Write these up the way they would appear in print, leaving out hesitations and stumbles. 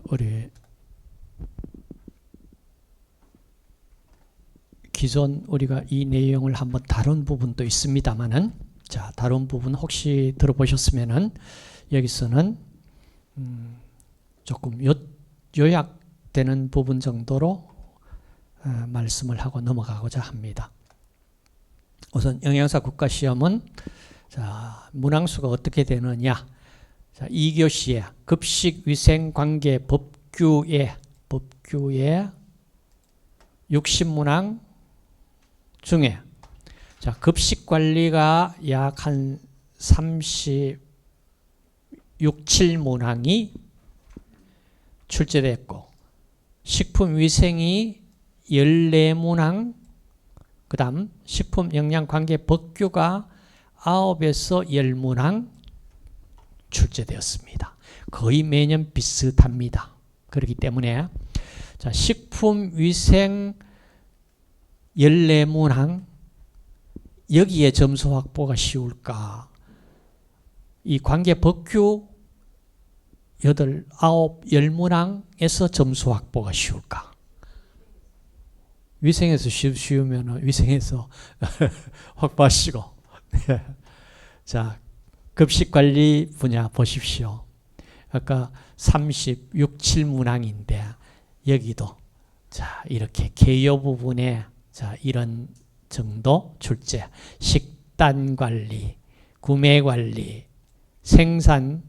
우리 기존 우리가 이 내용을 한번 다룬 부분도 있습니다만은, 자, 다룬 부분 혹시 들어보셨으면은 여기서는 조금 요약되는 부분 정도로 말씀을 하고 넘어가고자 합니다. 우선 영양사 국가시험은 자, 문항수가 어떻게 되느냐. 자, 2교시에 급식위생관계 법규에 60문항 중에 자, 급식관리가 약 한 36, 7문항이 출제됐고, 식품위생이 14문항, 그 다음 식품영양관계 법규가 9에서 10문항 출제되었습니다. 거의 매년 비슷합니다. 그렇기 때문에 자, 식품위생 14문항, 여기에 점수 확보가 쉬울까? 이 관계 법규 8, 9, 10문항에서 점수 확보가 쉬울까? 위생에서 쉬우면 위생에서 확보하시고. 자, 급식관리 분야 보십시오. 아까 36, 7문항인데 여기도 자, 이렇게 개요 부분에 자, 이런 정도 출제. 식단관리, 구매관리, 생산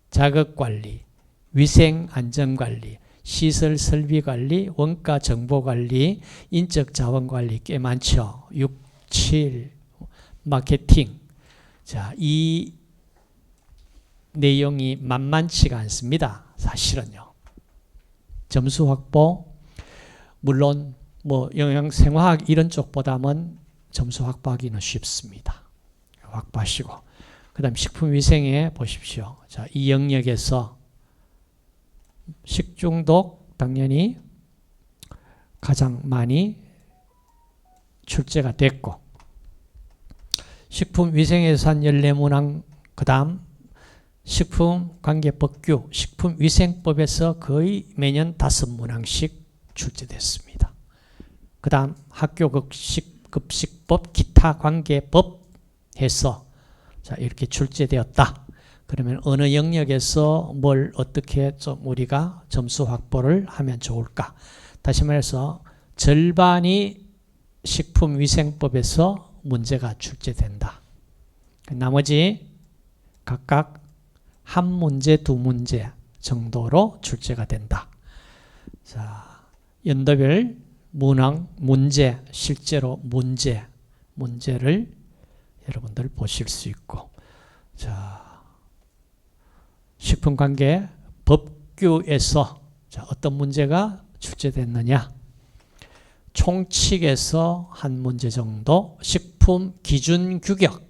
자극관리, 위생안전관리, 시설 설비관리, 원가 정보관리, 인적 자원관리 꽤 많죠. 6, 7, 마케팅. 자, 이 내용이 만만치가 않습니다. 사실은요. 점수 확보, 물론 뭐 영양생화학 이런 쪽보다는 점수 확보하기는 쉽습니다. 확보하시고, 그 다음 식품위생에 보십시오. 자, 이 영역에서 식중독 당연히 가장 많이 출제가 됐고, 식품위생에서 한 14문항, 그 다음 식품관계법규, 식품위생법에서 거의 매년 5문항씩 출제됐습니다. 그 다음 학교급식법, 기타관계법 해서 자, 이렇게 출제되었다. 그러면 어느 영역에서 뭘 어떻게 좀 우리가 점수 확보를 하면 좋을까? 다시 말해서 절반이 식품위생법에서 문제가 출제된다. 나머지 각각 한 문제, 두 문제 정도로 출제가 된다. 자, 연도별 문항, 문제, 실제로 문제를 여러분들 보실 수 있고, 자, 식품관계 법규에서 자, 어떤 문제가 출제됐느냐? 총칙에서 한 문제 정도, 식품 기준 규격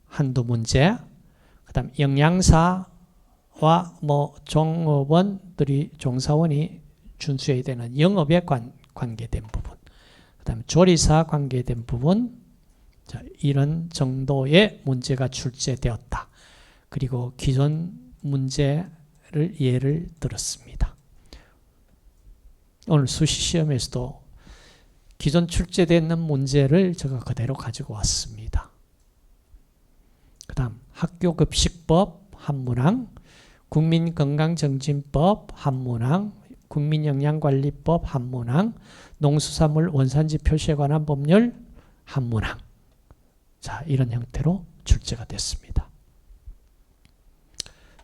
한두 문제, 그 다음 영양사와 뭐 종업원들이, 종사원이 준수해야 되는 영업에 관계된 부분, 그 다음에 조리사 관계된 부분, 자, 이런 정도의 문제가 출제되었다. 그리고 기존 문제를 예를 들었습니다. 오늘 수시시험에서도 기존 출제되는 문제를 제가 그대로 가지고 왔습니다. 그 다음 학교급식법 한 문항, 국민건강정진법 한 문항, 국민영양관리법 한 문항, 농수산물 원산지 표시에 관한 법률 한 문항. 자, 이런 형태로 출제가 됐습니다.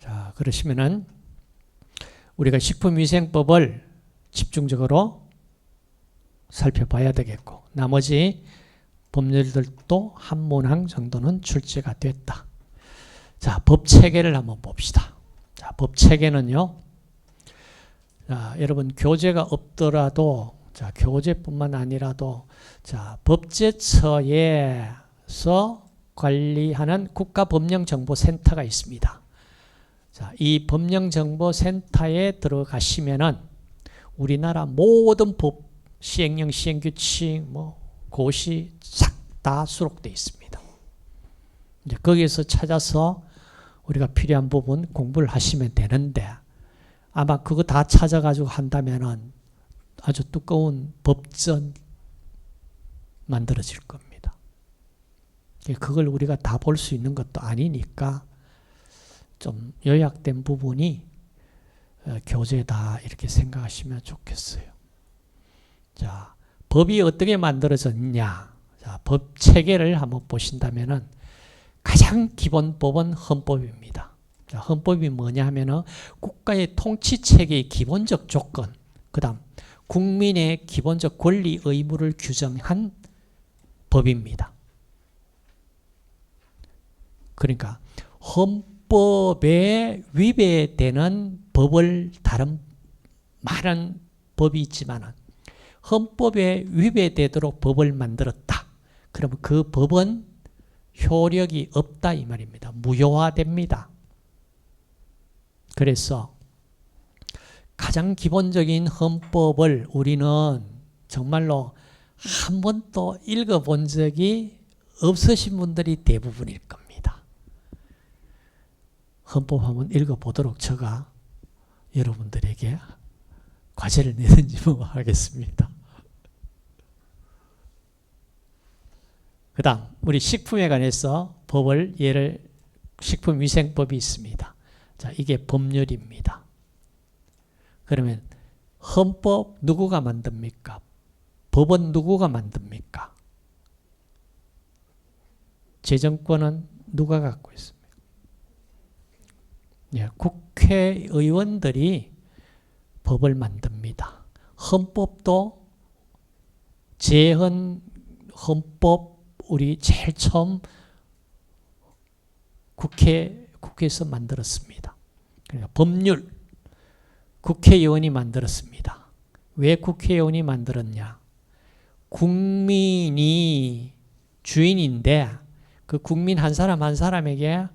자, 그러시면은 우리가 식품위생법을 집중적으로 살펴봐야 되겠고, 나머지 법률들도 한 문항 정도는 출제가 됐다. 자, 법체계를 한번 봅시다. 자, 법체계는요, 자, 여러분 교재가 없더라도, 자, 교재뿐만 아니라도, 자, 법제처에서 관리하는 국가법령정보센터가 있습니다. 자, 이 법령정보센터에 들어가시면은 우리나라 모든 법, 시행령, 시행규칙, 뭐 고시 싹 다 수록되어 있습니다. 이제 거기에서 찾아서 우리가 필요한 부분 공부를 하시면 되는데, 아마 그거 다 찾아가지고 한다면은 아주 두꺼운 법전 만들어질 겁니다. 그걸 우리가 다 볼 수 있는 것도 아니니까 좀 요약된 부분이 교재다 이렇게 생각하시면 좋겠어요. 자, 법이 어떻게 만들어졌냐? 자, 법 체계를 한번 보신다면은 가장 기본 법은 헌법입니다. 자, 헌법이 뭐냐 하면은 국가의 통치 체계의 기본적 조건, 그다음 국민의 기본적 권리 의무를 규정한 법입니다. 그러니까 헌법에 위배되는 법을 다른 많은 법이 있지만 헌법에 위배되도록 법을 만들었다. 그러면 그 법은 효력이 없다 이 말입니다. 무효화됩니다. 그래서 가장 기본적인 헌법을 우리는 정말로 한 번도 읽어본 적이 없으신 분들이 대부분일 겁니다. 헌법 한번 읽어보도록 제가 여러분들에게 과제를 내든지 뭐 하겠습니다. 그 다음 우리 식품에 관해서 법을 식품위생법이 있습니다. 자, 이게 법률입니다. 그러면 헌법 누구가 만듭니까? 법은 누구가 만듭니까? 재정권은 누가 갖고 있습니까? 예, 국회의원들이 법을 만듭니다. 헌법도 재헌 헌법 우리 제일 처음 국회에서 만들었습니다. 그러니까 법률 국회의원이 만들었습니다. 왜 국회의원이 만들었냐? 국민이 주인인데 그 국민 한 사람 한 사람에게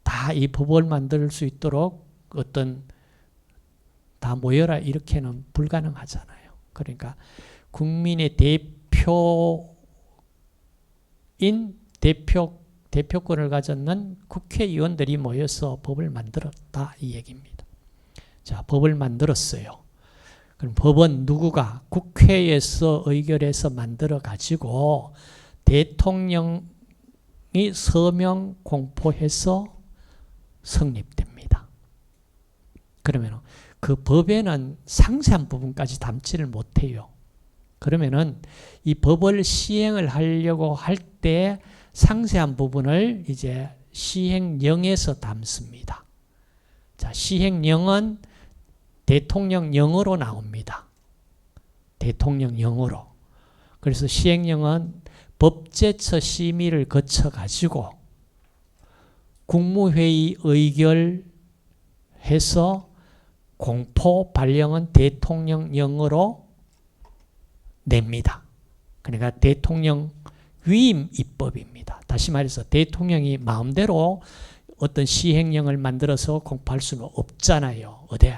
다 이 법을 만들 수 있도록 다 모여라 이렇게는 불가능하잖아요. 그러니까 국민의 대표권을 가졌는 국회의원들이 모여서 법을 만들었다 이 얘기입니다. 자, 법을 만들었어요. 그럼 법은 누구가 국회에서 의결해서 만들어 가지고 대통령이 서명 공포해서 성립됩니다. 그러면 그 법에는 상세한 부분까지 담지를 못해요. 그러면은 이 법을 시행을 하려고 할 때 상세한 부분을 이제 시행령에서 담습니다. 자, 시행령은 대통령령으로 나옵니다. 대통령령으로. 그래서 시행령은 법제처 심의를 거쳐 가지고 국무회의 의결해서 공포 발령은 대통령령으로 냅니다. 그러니까 대통령 위임 입법입니다. 다시 말해서 대통령이 마음대로 어떤 시행령을 만들어서 공포할 수는 없잖아요. 어디?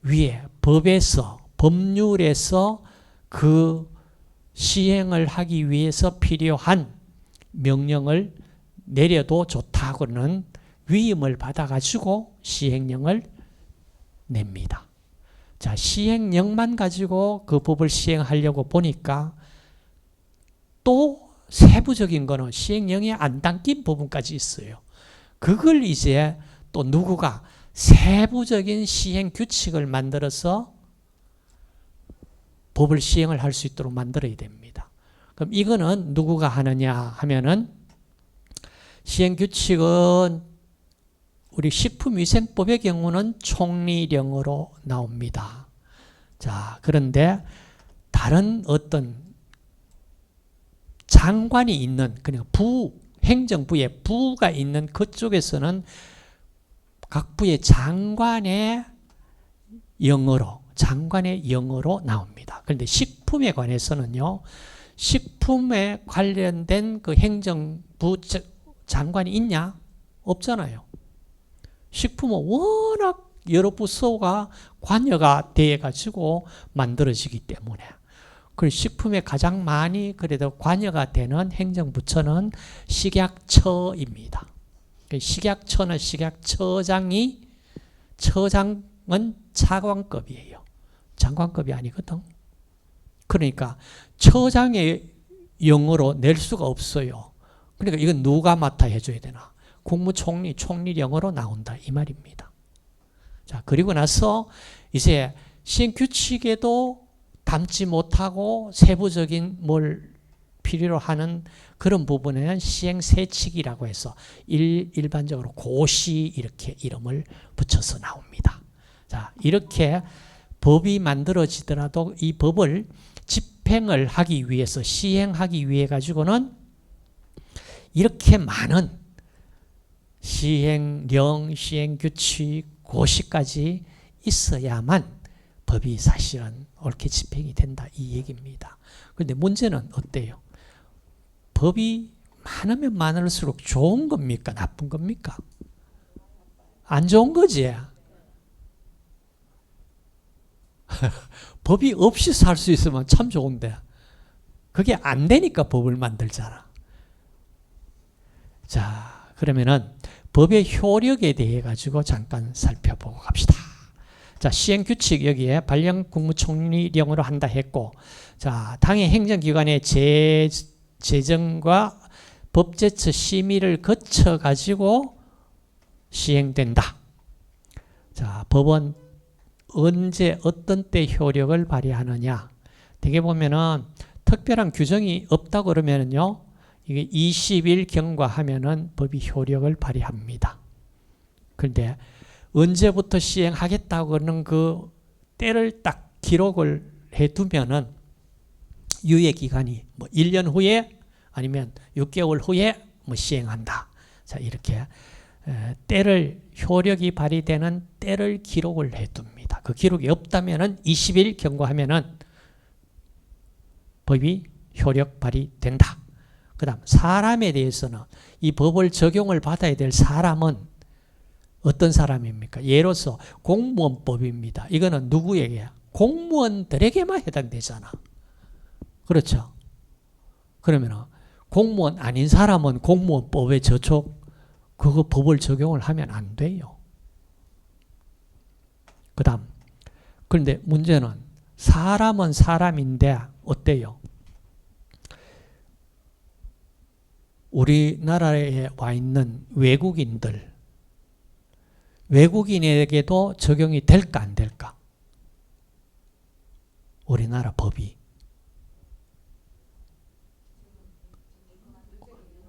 위에 법률에서 그 시행을 하기 위해서 필요한 명령을 내려도 좋다고는 위임을 받아가지고 시행령을 냅니다. 자, 시행령만 가지고 그 법을 시행하려고 보니까 또 세부적인 거는 시행령에 안 담긴 부분까지 있어요. 그걸 이제 또 누구가 세부적인 시행 규칙을 만들어서 법을 시행을 할 수 있도록 만들어야 됩니다. 그럼 이거는 누구가 하느냐 하면은 시행 규칙은 우리 식품위생법의 경우는 총리령으로 나옵니다. 자, 그런데 다른 어떤 장관이 있는, 그러니까 행정부에 부가 있는 그쪽에서는 각 부의 장관의 영어로 나옵니다. 그런데 식품에 관해서는요, 식품에 관련된 그 행정부 장관이 있냐? 없잖아요. 식품은 워낙 여러 부서가 관여가 돼 가지고 만들어지기 때문에. 그리고 식품에 가장 많이 그래도 관여가 되는 행정부처는 식약처입니다. 식약처는 식약처장이 차관급이에요. 장관급이 아니거든. 그러니까 처장의 영어로 낼 수가 없어요. 그러니까 이건 누가 맡아 해줘야 되나? 국무총리, 총리령으로 나온다 이 말입니다. 자, 그리고 나서 이제 시행규칙에도 담지 못하고 세부적인 뭘 필요로 하는 그런 부분에는 시행세칙이라고 해서 일반적으로 고시 이렇게 이름을 붙여서 나옵니다. 자, 이렇게 법이 만들어지더라도 이 법을 집행을 하기 위해서 시행하기 위해 가지고는 이렇게 많은 시행령, 시행규칙, 고시까지 있어야만 법이 사실은 옳게 집행이 된다 이 얘기입니다. 그런데 문제는 어때요? 법이 많으면 많을수록 좋은 겁니까? 나쁜 겁니까? 안 좋은 거지. 법이 없이 살 수 있으면 참 좋은데 그게 안 되니까 법을 만들잖아. 자, 그러면은 법의 효력에 대해 가지고 잠깐 살펴보고 갑시다. 자, 시행규칙 여기에 발령 국무총리령으로 한다 했고, 자, 당의 행정기관의 제정과 법제처 심의를 거쳐 가지고 시행된다. 자, 법은 언제 어떤 때 효력을 발휘하느냐? 되게 보면은 특별한 규정이 없다고 그러면은요, 이게 20일 경과하면은 법이 효력을 발휘합니다. 그런데 언제부터 시행하겠다고 하는 그 때를 딱 기록을 해두면은 유예 기간이 뭐 1년 후에 아니면 6개월 후에 뭐 시행한다. 자, 이렇게 때를 효력이 발휘되는 때를 기록을 해둡니다. 그 기록이 없다면은 20일 경과하면은 법이 효력 발휘된다. 그다음 사람에 대해서는 이 법을 적용을 받아야 될 사람은 어떤 사람입니까? 예로서 공무원법입니다. 이거는 누구에게? 공무원들에게만 해당되잖아. 그렇죠? 그러면 공무원 아닌 사람은 공무원법에 저촉 그거 법을 적용을 하면 안 돼요. 그 다음 그런데 문제는 사람은 사람인데 어때요? 우리나라에 와 있는 외국인에게도 적용이 될까 안 될까? 우리나라 법이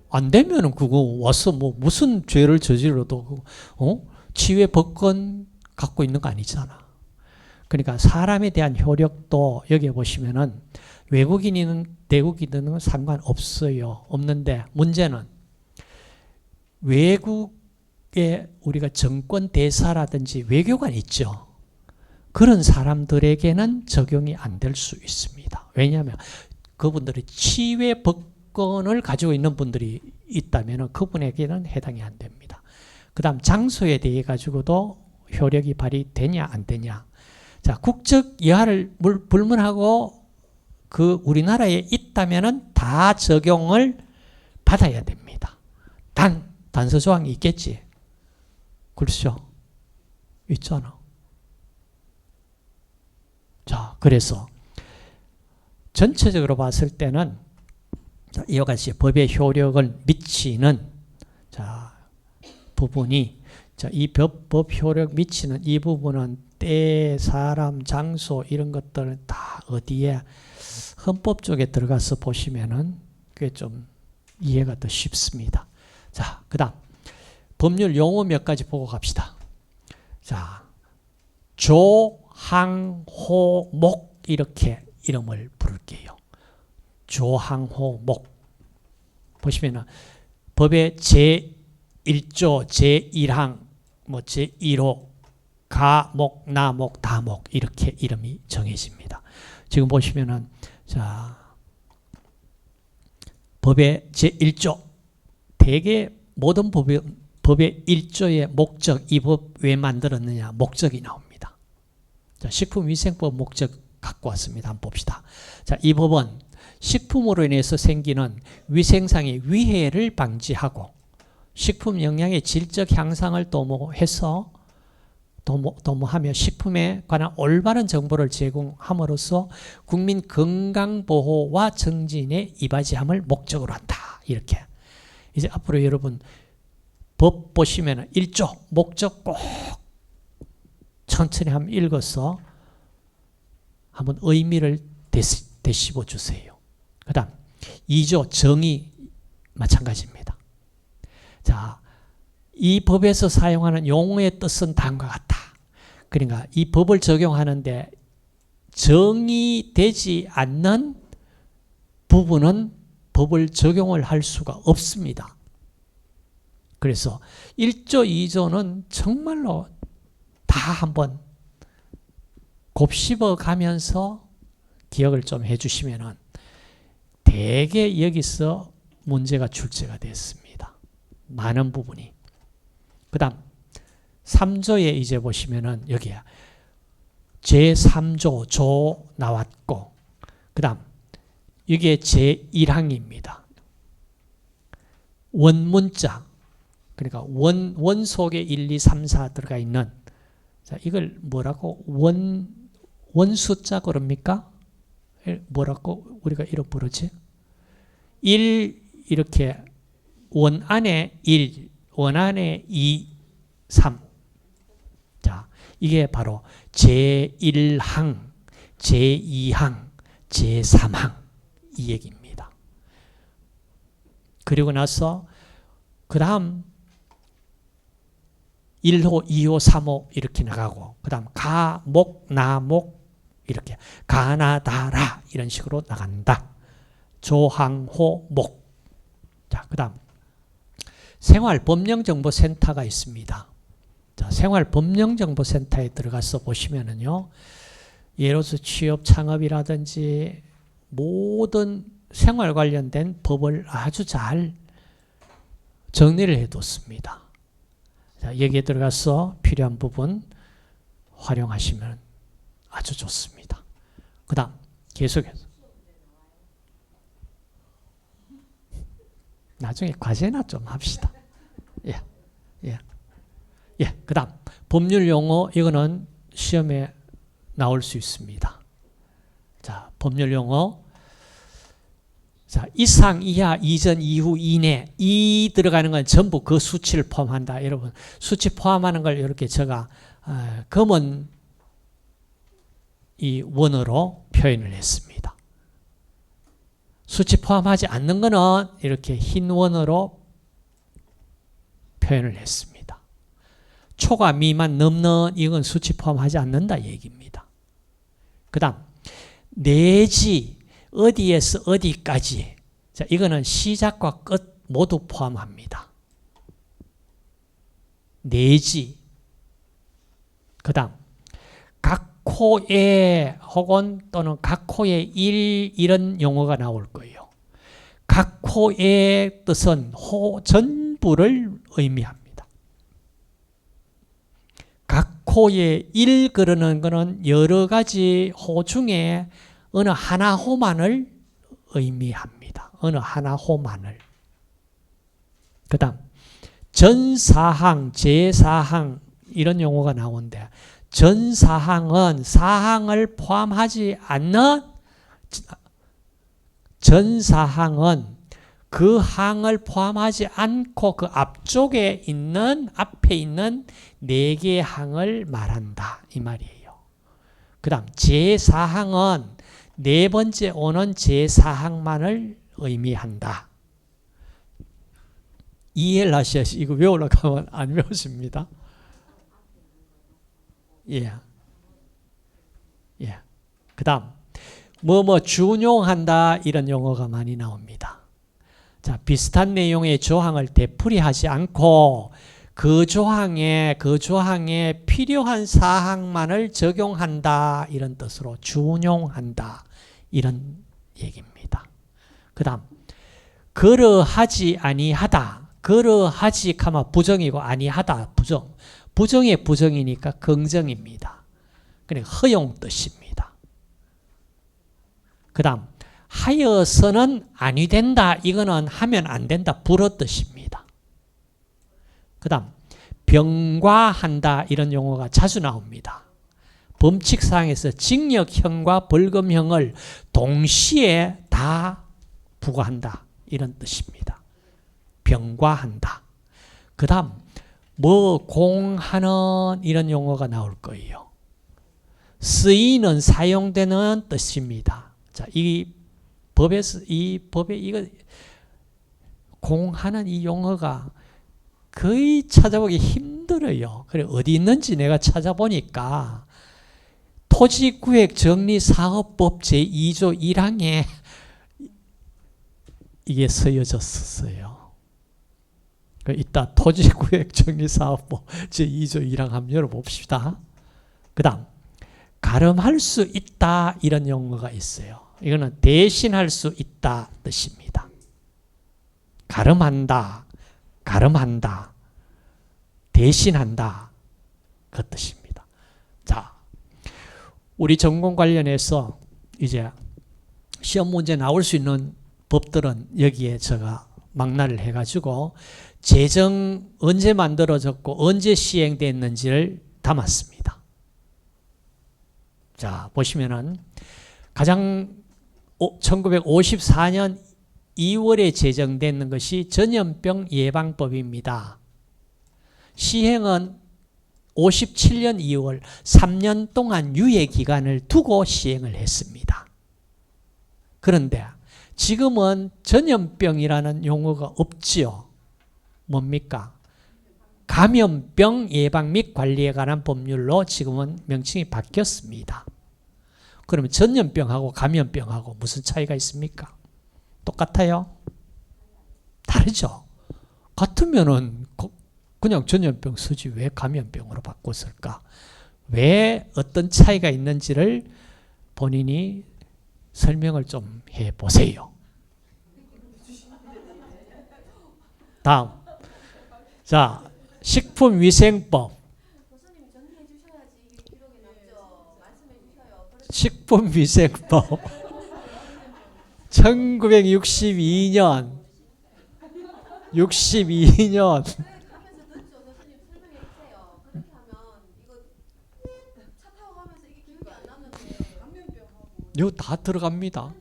안 되면은 그거 와서 뭐 무슨 죄를 저질러도 치외 법권 갖고 있는 거 아니잖아. 그러니까 사람에 대한 효력도 여기 보시면은 외국인이든 내국이든 상관없어요. 없는데 문제는 외국에 우리가 정권 대사라든지 외교관 있죠. 그런 사람들에게는 적용이 안 될 수 있습니다. 왜냐하면 그분들이 치외 법권을 가지고 있는 분들이 있다면 그분에게는 해당이 안 됩니다. 그 다음 장소에 대해 가지고도 효력이 발휘되냐 안 되냐. 자, 국적 여하를 불문하고 그 우리나라에 있다면은 다 적용을 받아야 됩니다. 단서 조항이 있겠지. 그렇죠? 있잖아. 자, 그래서 전체적으로 봤을 때는 이와 같이 법의 효력을 미치는 부분이 이 법 효력 미치는 이 부분은 때, 사람, 장소 이런 것들은 다 어디에 헌법 쪽에 들어가서 보시면은 그게 좀 이해가 더 쉽습니다. 자, 그다음 법률 용어 몇 가지 보고 갑시다. 자, 조, 항, 호, 목 이렇게 이름을 부를게요. 조, 항, 호, 목 보시면은 법의 제1조, 제1항, 뭐 제1호, 가, 목, 나, 목, 다, 목 이렇게 이름이 정해집니다. 지금 보시면은 자, 법의 제1조 대개 모든 법의 1조의 목적, 이 법 왜 만들었느냐 목적이 나옵니다. 자, 식품위생법 목적 갖고 왔습니다. 한번 봅시다. 자, 이 법은 식품으로 인해서 생기는 위생상의 위해를 방지하고 식품 영양의 질적 향상을 도모해서 도모하며 식품에 관한 올바른 정보를 제공함으로써 국민 건강보호와 정진에 이바지함을 목적으로 한다. 이렇게. 이제 앞으로 여러분 법 보시면 1조 목적 꼭 천천히 한번 읽어서 한번 의미를 되씹어 주세요. 그 다음 2조 정의 마찬가지입니다. 자, 이 법에서 사용하는 용어의 뜻은 다음과 같다. 그러니까 이 법을 적용하는데 정의되지 않는 부분은 법을 적용을 할 수가 없습니다. 그래서 1조, 2조는 정말로 다 한번 곱씹어 가면서 기억을 좀 해주시면은 대개 여기서 문제가 출제가 됐습니다. 많은 부분이. 그 다음 3조에 이제 보시면은 여기에 제3조 조 나왔고 그 다음 이게 제1항입니다. 원문자 그러니까 원 속에 1, 2, 3, 4 들어가 있는 자 이걸 뭐라고 원숫자 그럽니까? 뭐라고 우리가 이렇게 부르지? 1 이렇게 원 안에 1 원 안에 2, 3. 자, 이게 바로 제1항, 제2항, 제3항 이 얘기입니다. 그리고 나서 그 다음 1호, 2호, 3호 이렇게 나가고 그 다음 가, 목, 나, 목 이렇게 가나, 다라 이런 식으로 나간다. 조항호, 목. 자, 그 다음 생활법령정보센터가 있습니다. 자, 생활법령정보센터에 들어가서 보시면은요, 예를 들어서 취업 창업이라든지 모든 생활 관련된 법을 아주 잘 정리를 해뒀습니다. 자, 여기에 들어가서 필요한 부분 활용하시면 아주 좋습니다. 그 다음 계속해서 나중에 과제나 좀 합시다. 예, 예, 예. 그 다음 법률 용어 이거는 시험에 나올 수 있습니다. 자, 법률 용어. 자, 이상, 이하, 이전, 이후, 이내 이 들어가는 건 전부 그 수치를 포함한다. 여러분 수치 포함하는 걸 이렇게 제가 검은 이 원어로 표현을 했습니다. 수치 포함하지 않는 것은 이렇게 흰 원어로 표현을 했습니다. 초과 미만 넘는 이건 수치 포함하지 않는다 얘기입니다. 그 다음 내지 어디에서 어디까지 자, 이거는 시작과 끝 모두 포함합니다. 내지 그 다음 각호의 혹은 또는 각호의 일 이런 용어가 나올 거예요. 각호의 뜻은 호 전부를 의미합니다. 각호의 일 그러는 것은 여러 가지 호 중에 어느 하나 호만을 의미합니다. 어느 하나 호만을. 그 다음 전사항, 제사항 이런 용어가 나오는데 전사항은 사항을 포함하지 않는 전사항은 그 항을 포함하지 않고 그 앞쪽에 있는 앞에 있는 4개의 항을 말한다 이 말이에요. 그 다음 제사항은 4번째 오는 제사항만을 의미한다. 이해를 하셔야지 이거 외우려고 하면 안 외우십니다. 예. 예. 그 다음, 준용한다, 이런 용어가 많이 나옵니다. 자, 비슷한 내용의 조항을 되풀이하지 않고 그 조항에 필요한 사항만을 적용한다, 이런 뜻으로 준용한다, 이런 얘기입니다. 그 다음, 그러하지 아니하다. 그러하지, 부정이고 아니하다, 부정. 부정의 부정이니까 긍정입니다. 그러니까 허용 뜻입니다. 그 다음 하여서는 아니 된다. 이거는 하면 안 된다. 불어 뜻입니다. 그 다음 병과한다 이런 용어가 자주 나옵니다. 범칙사항에서 징역형과 벌금형을 동시에 다 부과한다 이런 뜻입니다. 병과한다. 그 다음 뭐 공하는 이런 용어가 나올 거예요. 쓰이는 사용되는 뜻입니다. 자, 이 법에 이거 공하는 이 용어가 거의 찾아보기 힘들어요. 그래 어디 있는지 내가 찾아보니까 토지구획정리사업법 제2조 1항에 이게 쓰여졌었어요. 이따 토지구획정리사업법 제2조 1항 한번 열어봅시다. 그 다음 가름할 수 있다 이런 용어가 있어요. 이거는 대신할 수 있다 뜻입니다. 가름한다, 가름한다, 대신한다 그 뜻입니다. 자, 우리 전공 관련해서 이제 시험 문제 나올 수 있는 법들은 여기에 제가 망라를 해가지고 제정 언제 만들어졌고 언제 시행됐는지를 담았습니다. 자, 보시면은 가장 1954년 2월에 제정된 것이 전염병 예방법입니다. 시행은 57년 2월 3년 동안 유예 기간을 두고 시행을 했습니다. 그런데 지금은 전염병이라는 용어가 없지요. 뭡니까? 감염병 예방 및 관리에 관한 법률로 지금은 명칭이 바뀌었습니다. 그러면 전염병하고 감염병하고 무슨 차이가 있습니까? 똑같아요? 다르죠? 같으면은 그냥 전염병 쓰지 왜 감염병으로 바꿨을까? 왜 어떤 차이가 있는지를 본인이 설명을 좀 해보세요. 다음. 자, 식품위생법. 식품위생법. 1962년. 이거 다 들어갑니다.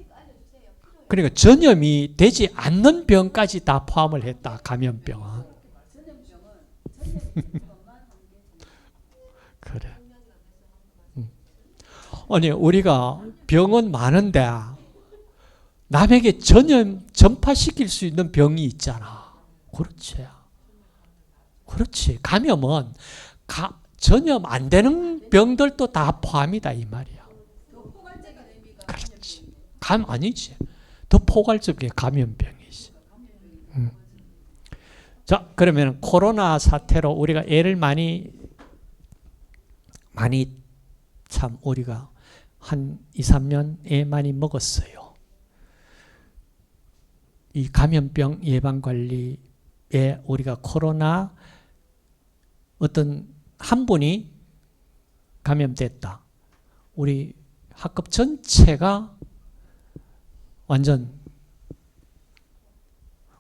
그러니까 전염이 되지 않는 병까지 다 포함을 했다. 감염병은. 그래. 아니 우리가 병은 많은데 남에게 전파시킬 수 있는 병이 있잖아. 그렇지. 그렇지. 감염은 전염 안 되는 병들도 다 포함이다 이 말이야. 그렇지. 아니지. 더 포괄적인 감염병이지. 자, 그러면 코로나 사태로 우리가 애를 많이 참 우리가 한 2, 3년 애 많이 먹었어요. 이 감염병 예방관리에 우리가 코로나 어떤 한 분이 감염됐다. 우리 학급 전체가 완전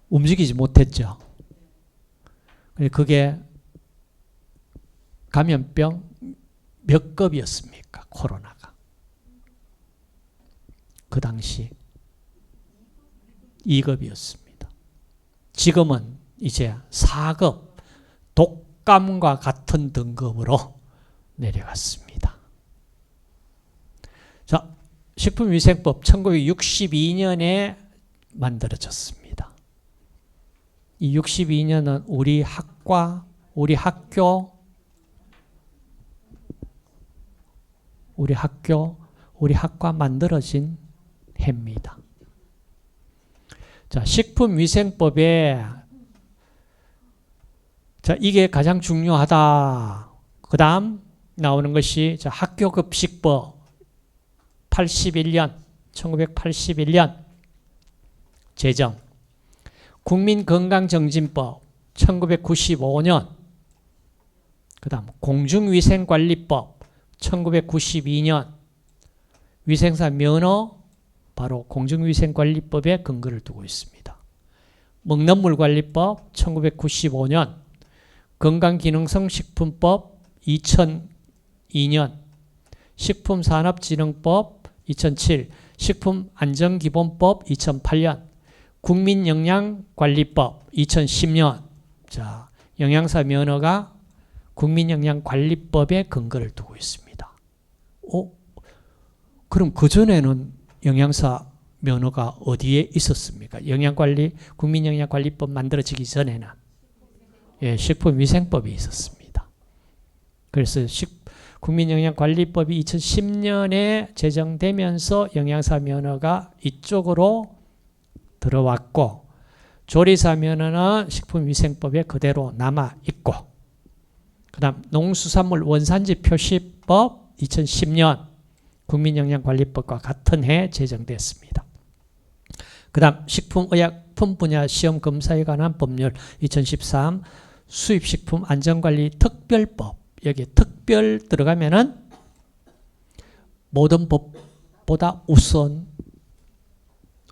움직이지 못했죠. 그게 감염병 몇 급이었습니까? 코로나가. 그 당시 2급이었습니다. 지금은 이제 4급 독감과 같은 등급으로 내려갔습니다. 자, 식품위생법 1962년에 만들어졌습니다. 이 62년은 우리 학과, 우리 학교 만들어진 해입니다. 자, 식품위생법에 자, 이게 가장 중요하다. 그 다음 나오는 것이 자, 학교급식법 1981년 제정, 국민건강정진법 1995년, 그 다음 공중위생관리법 1992년, 위생사 면허 바로 공중위생관리법에 근거를 두고 있습니다. 먹는물관리법 1995년, 건강기능성 식품법 2002년, 식품산업진흥법 2007, 식품안전기본법 2008년, 국민영양관리법 2010년. 자, 영양사 면허가 국민영양관리법에 근거를 두고 있습니다. 그럼 그전에는 영양사 면허가 어디에 있었습니까? 국민영양관리법 만들어지기 전에는 식품위생법이 있었습니다. 그래서 국민영양관리법이 2010년에 제정되면서 영양사 면허가 이쪽으로 들어왔고, 조리사 면허는 식품위생법에 그대로 남아있고, 그 다음 농수산물 원산지 표시법 2010년 국민영양관리법과 같은 해 제정됐습니다. 그 다음 식품의약품 분야 시험검사에 관한 법률 2013, 수입식품 안전관리 특별법, 여기 특별 들어가면은 모든 법보다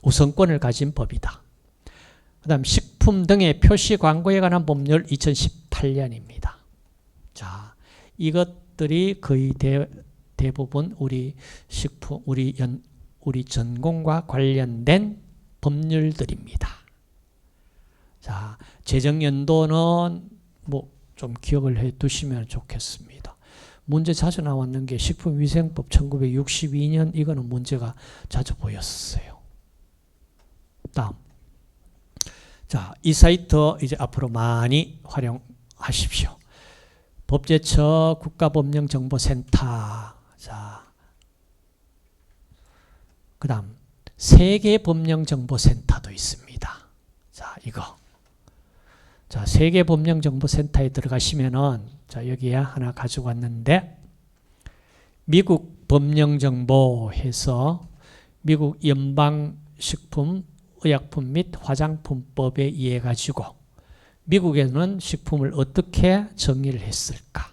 우선권을 가진 법이다. 그 다음 식품 등의 표시 광고에 관한 법률 2018년입니다. 자, 이것들이 거의 대부분 우리 전공과 관련된 법률들입니다. 자, 재정연도는 좀 기억을 해 두시면 좋겠습니다. 문제 자주 나왔는 게 식품위생법 1962년, 이거는 문제가 자주 보였어요. 다음. 자, 이 사이트 이제 앞으로 많이 활용하십시오. 법제처 국가법령정보센터. 자, 그 다음 세계법령정보센터도 있습니다. 자, 이거. 자, 세계법령정보센터에 들어가시면은, 자, 여기에 하나 가지고 왔는데, 미국 법령정보 해서 미국 연방식품, 의약품 및 화장품법에 의해 가지고 미국에는 식품을 어떻게 정의를 했을까?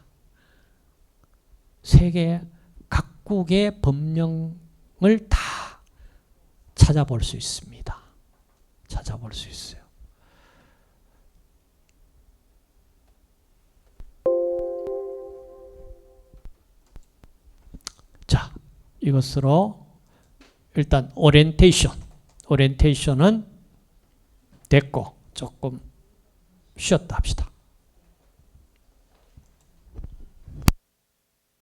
세계 각국의 법령을 다 찾아볼 수 있습니다. 찾아볼 수 있어요. 자, 이것으로 일단 오리엔테이션은 됐고 조금 쉬었다 합시다.